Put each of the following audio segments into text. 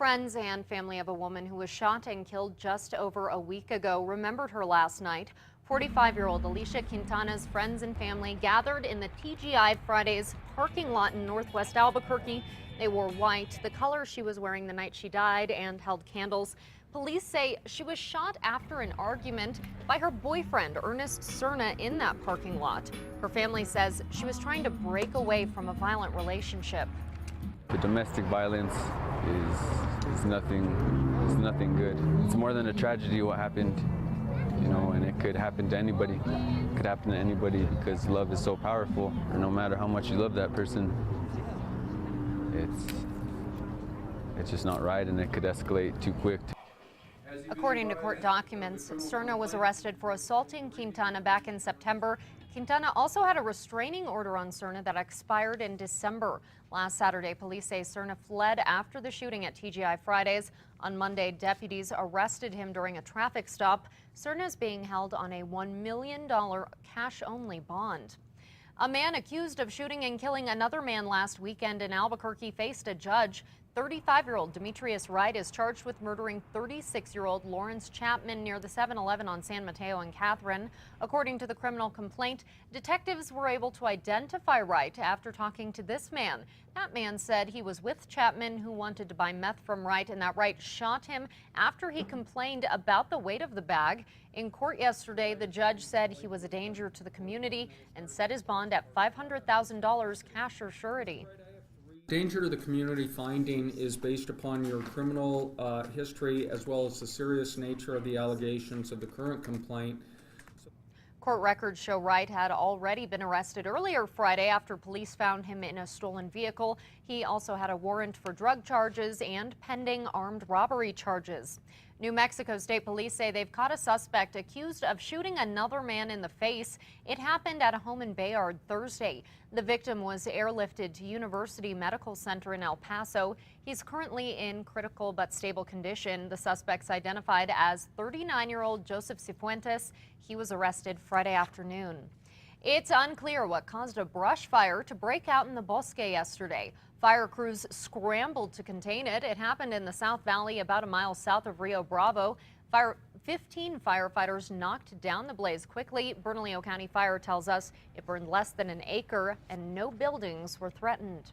Friends and family of a woman who was shot and killed just over a week ago remembered her last night. 45-year-old Alicia Quintana's friends and family gathered in the TGI Fridays parking lot in northwest Albuquerque. They wore white, the color she was wearing the night she died, and held candles. Police say she was shot after an argument by her boyfriend, Ernest Cerna, in that parking lot. Her family says she was trying to break away from a violent relationship. The domestic violence is nothing good. It's more than a tragedy what happened, you know, and it could happen to anybody. It could happen to anybody because love is so powerful. And no matter how much you love that person, it's just not right, and it could escalate too quick. According to court documents, Cerna was arrested for assaulting Quintana back in September. Quintana also had a restraining order on Cerna that expired in December. Last Saturday, police say Cerna fled after the shooting at TGI Fridays. On Monday, deputies arrested him during a traffic stop. Cerna is being held on a $1 million cash-only bond. A man accused of shooting and killing another man last weekend in Albuquerque faced a judge. 35-year-old Demetrius Wright is charged with murdering 36-year-old Lawrence Chapman near the 7-Eleven on San Mateo and Catherine. According to the criminal complaint, detectives were able to identify Wright after talking to this man. That man said he was with Chapman, who wanted to buy meth from Wright, and that Wright shot him after he complained about the weight of the bag. In court yesterday, the judge said he was a danger to the community and set his bond at $500,000 cash or surety. Danger to the community finding is based upon your criminal history as well as the serious nature of the allegations of the current complaint. Court records show Wright had already been arrested earlier Friday after police found him in a stolen vehicle. He also had a warrant for drug charges and pending armed robbery charges. New Mexico State Police say they've caught a suspect accused of shooting another man in the face. It happened at a home in Bayard Thursday. The victim was airlifted to University Medical Center in El Paso. He's currently in critical but stable condition. The suspect's identified as 39-year-old Joseph Cifuentes. He was arrested Friday afternoon. It's unclear what caused a brush fire to break out in the Bosque yesterday. Fire crews scrambled to contain it. It happened in the South Valley, about a mile south of Rio Bravo. 15 firefighters knocked down the blaze quickly. Bernalillo County Fire tells us it burned less than an acre and no buildings were threatened.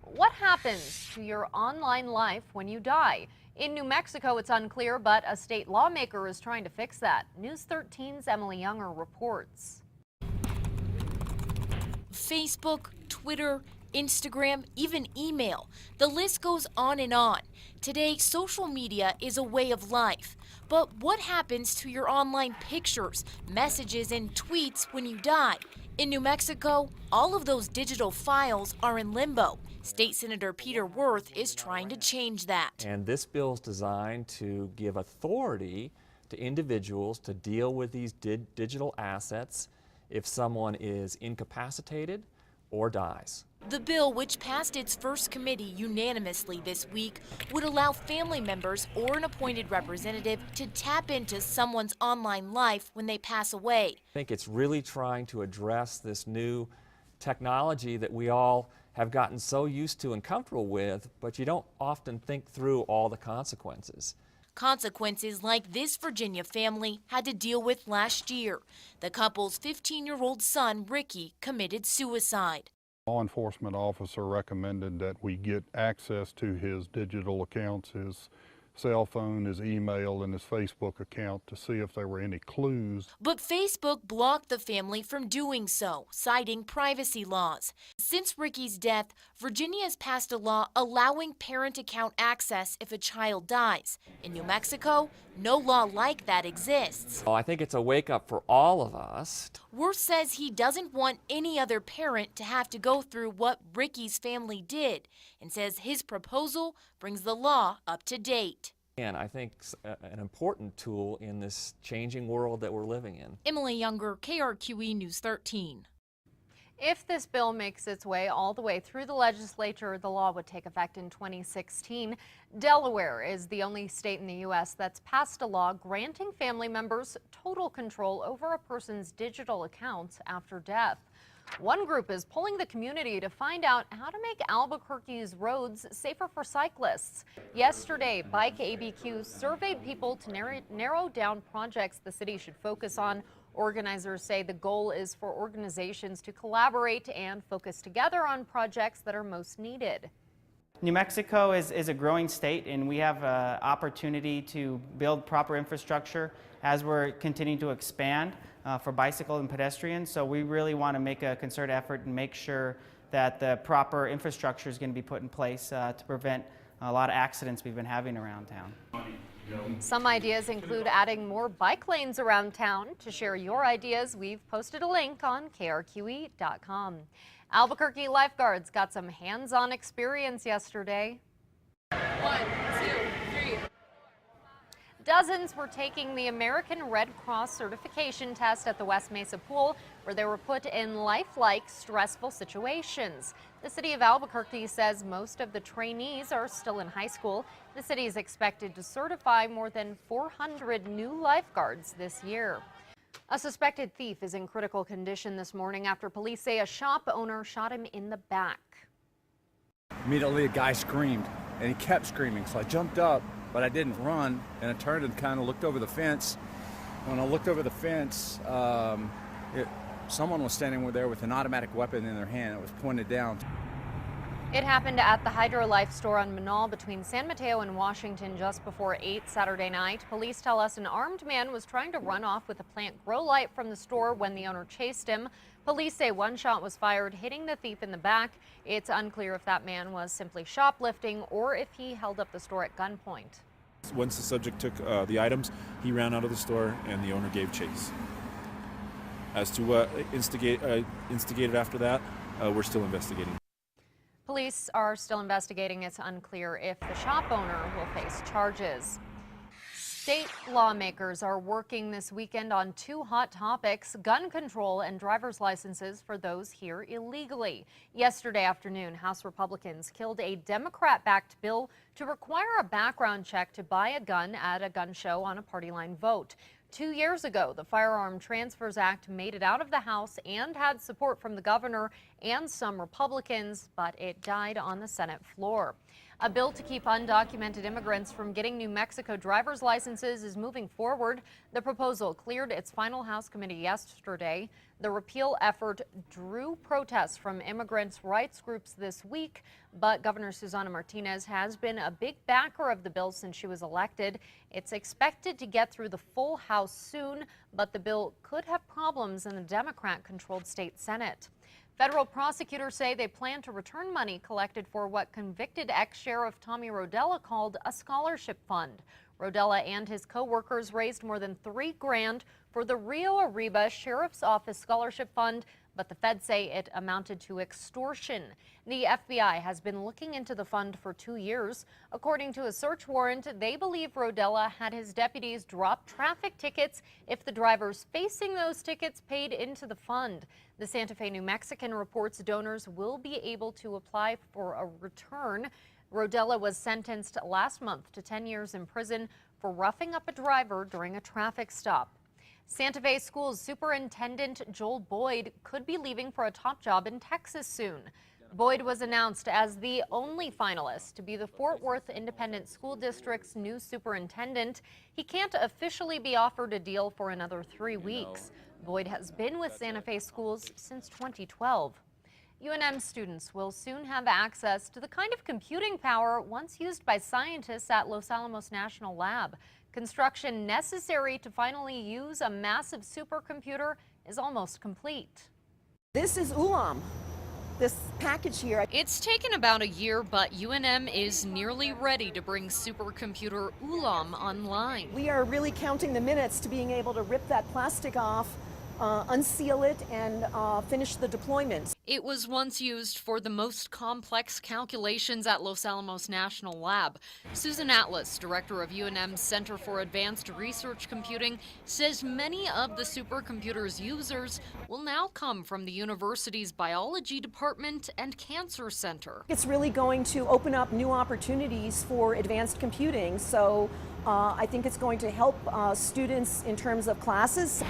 What happens to your online life when you die? In New Mexico, it's unclear, but a state lawmaker is trying to fix that. News 13's Emily Younger reports. Facebook, Twitter, Instagram, even email. The list goes on and on. Today, social media is a way of life. But what happens to your online pictures, messages, and tweets when you die? In New Mexico, all of those digital files are in limbo. State Senator Peter Wirth is trying to change that. And this bill is designed to give authority to individuals to deal with these digital assets if someone is incapacitated or dies. The bill, which passed its first committee unanimously this week, would allow family members or an appointed representative to tap into someone's online life when they pass away. I think it's really trying to address this new technology that we all have gotten so used to and comfortable with, but you don't often think through all the consequences. Consequences like this Virginia family had to deal with last year. The couple's 15-year-old son, Ricky, committed suicide. Law enforcement officer recommended that we get access to his digital accounts, his cell phone, his email, and his Facebook account to see if there were any clues. But Facebook blocked the family from doing so, citing privacy laws. Since Ricky's death, Virginia has passed a law allowing parent account access if a child dies. In New Mexico, no law like that exists. Well, I think it's a wake-up for all of us. Wirth says he doesn't want any other parent to have to go through what Ricky's family did, and says his proposal brings the law up to date. And I think an important tool in this changing world that we're living in. Emily Younger, KRQE News 13. If this bill makes its way all the way through the legislature, the law would take effect in 2016. Delaware is the only state in the U.S. that's passed a law granting family members total control over a person's digital accounts after death. One group is pulling the community to find out how to make Albuquerque's roads safer for cyclists. Yesterday, Bike ABQ surveyed people to narrow down projects the city should focus on. Organizers say the goal is for organizations to collaborate and focus together on projects that are most needed. New Mexico is a growing state, and we have an opportunity to build proper infrastructure as we're continuing to expand for bicycle and pedestrians. So we really want to make a concerted effort and make sure that the proper infrastructure is going to be put in place to prevent a lot of accidents we've been having around town. Some ideas include adding more bike lanes around town. To share your ideas, we've posted a link on KRQE.com. Albuquerque lifeguards got some hands-on experience yesterday. 1, 2, 3. Dozens were taking the American Red Cross certification test at the West Mesa pool, where they were put in lifelike, stressful situations. The city of Albuquerque says most of the trainees are still in high school. The city is expected to certify more than 400 new lifeguards this year. A suspected thief is in critical condition this morning after police say a shop owner shot him in the back. Immediately a guy screamed, and he kept screaming, so I jumped up, but I didn't run, and I turned and kind of looked over the fence. When I looked over the fence, someone was standing there with an automatic weapon in their hand. It was pointed down. It happened at the Hydro Life store on Manal between San Mateo and Washington just before 8 Saturday night. Police tell us an armed man was trying to run off with a plant grow light from the store when the owner chased him. Police say one shot was fired, hitting the thief in the back. It's unclear if that man was simply shoplifting or if he held up the store at gunpoint. Once the subject took the items, he ran out of the store and the owner gave chase. As to what instigated after that, we're still investigating. Police are still investigating. It's unclear if the shop owner will face charges. State lawmakers are working this weekend on two hot topics: gun control and driver's licenses for those here illegally. Yesterday afternoon, House Republicans killed a Democrat-backed bill to require a background check to buy a gun at a gun show on a party line vote. 2 years ago, the Firearm Transfers Act made it out of the House and had support from the governor and some Republicans, but it died on the Senate floor. A bill to keep undocumented immigrants from getting New Mexico driver's licenses is moving forward. The proposal cleared its final House committee yesterday. The repeal effort drew protests from immigrants' rights groups this week, but Governor Susana Martinez has been a big backer of the bill since she was elected. It's expected to get through the full House soon, but the bill could have problems in the Democrat-controlled state Senate. Federal prosecutors say they plan to return money collected for what convicted ex-sheriff Tommy Rodella called a scholarship fund. Rodella and his co-workers raised more than $3 grand for the Rio Arriba Sheriff's Office Scholarship Fund, but the feds say it amounted to extortion. The FBI has been looking into the fund for 2 years. According to a search warrant, they believe Rodella had his deputies drop traffic tickets if the drivers facing those tickets paid into the fund. The Santa Fe New Mexican reports donors will be able to apply for a return. Rodella was sentenced last month to 10 years in prison for roughing up a driver during a traffic stop. Santa Fe Schools Superintendent Joel Boyd could be leaving for a top job in Texas soon. Boyd was announced as the only finalist to be the Fort Worth Independent School District's new superintendent. He can't officially be offered a deal for another 3 weeks. Boyd has been with Santa Fe Schools since 2012. UNM students will soon have access to the kind of computing power once used by scientists at Los Alamos National Lab. Construction necessary to finally use a massive supercomputer is almost complete. This is ULAM, this package here. It's taken about a year, but UNM is nearly ready to bring supercomputer ULAM online. We are really counting the minutes to being able to rip that plastic off, unseal it, and finish the deployment. It was once used for the most complex calculations at Los Alamos National Lab. Susan Atlas, director of UNM's Center for Advanced Research Computing, says many of the supercomputer's users will now come from the university's biology department and cancer center. It's really going to open up new opportunities for advanced computing, so I think it's going to help students in terms of classes.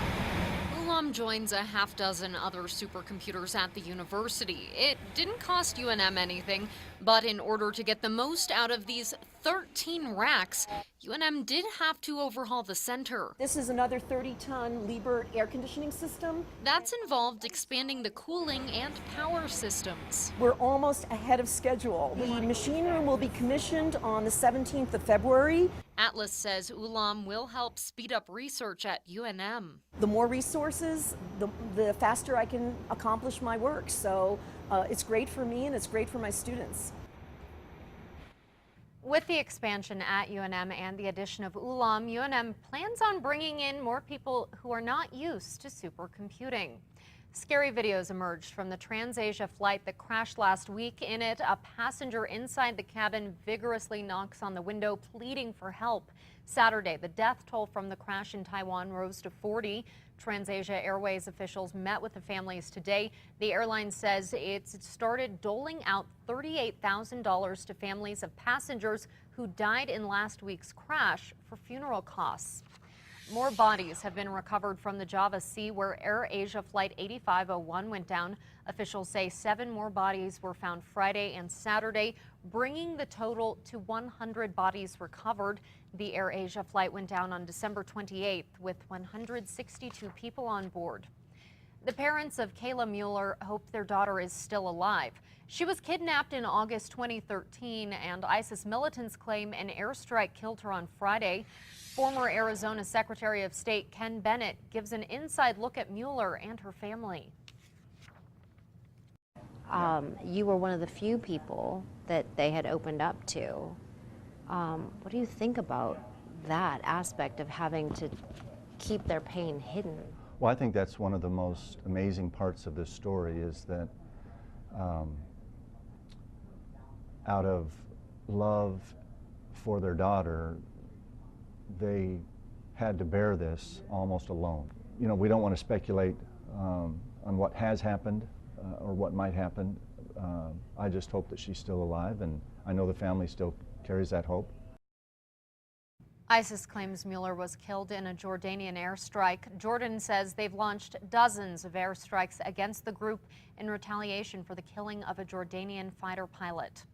ULAM Ulam joins a half dozen other supercomputers at the university. It didn't cost UNM anything, but in order to get the most out of these 13 racks, UNM did have to overhaul the center. This is another 30-ton Liebert air conditioning system. That's involved expanding the cooling and power systems. We're almost ahead of schedule. The machine room will be commissioned on the 17th of February. Atlas says Ulam will help speed up research at UNM. The more resources, the faster I can accomplish my work. So it's great for me and it's great for my students. With the expansion at UNM and the addition of Ulam, UNM plans on bringing in more people who are not used to supercomputing. Scary videos emerged from the TransAsia flight that crashed last week. In it, a passenger inside the cabin vigorously knocks on the window, pleading for help. Saturday, the death toll from the crash in Taiwan rose to 40. TransAsia Airways officials met with the families today. The airline says it's started doling out $38,000 to families of passengers who died in last week's crash for funeral costs. More bodies have been recovered from the Java Sea where AirAsia Flight 8501 went down. Officials say 7 more bodies were found Friday and Saturday, bringing the total to 100 bodies recovered. The AirAsia flight went down on December 28th with 162 people on board. The parents of Kayla Muellers hope their daughter is still alive. She was kidnapped in August 2013, and ISIS militants claim an airstrike killed her on Friday. Former Arizona Secretary of State Ken Bennett gives an inside look at Muellers and her family. You were one of the few people that they had opened up to. What do you think about that aspect of having to keep their pain hidden? Well, I think that's one of the most amazing parts of this story is that out of love for their daughter, they had to bear this almost alone. You know, we don't want to speculate on what has happened or what might happen. I just hope that she's still alive, and I know the family still carries that hope. ISIS claims Muellers was killed in a Jordanian airstrike. Jordan says they've launched dozens of airstrikes against the group in retaliation for the killing of a Jordanian fighter pilot.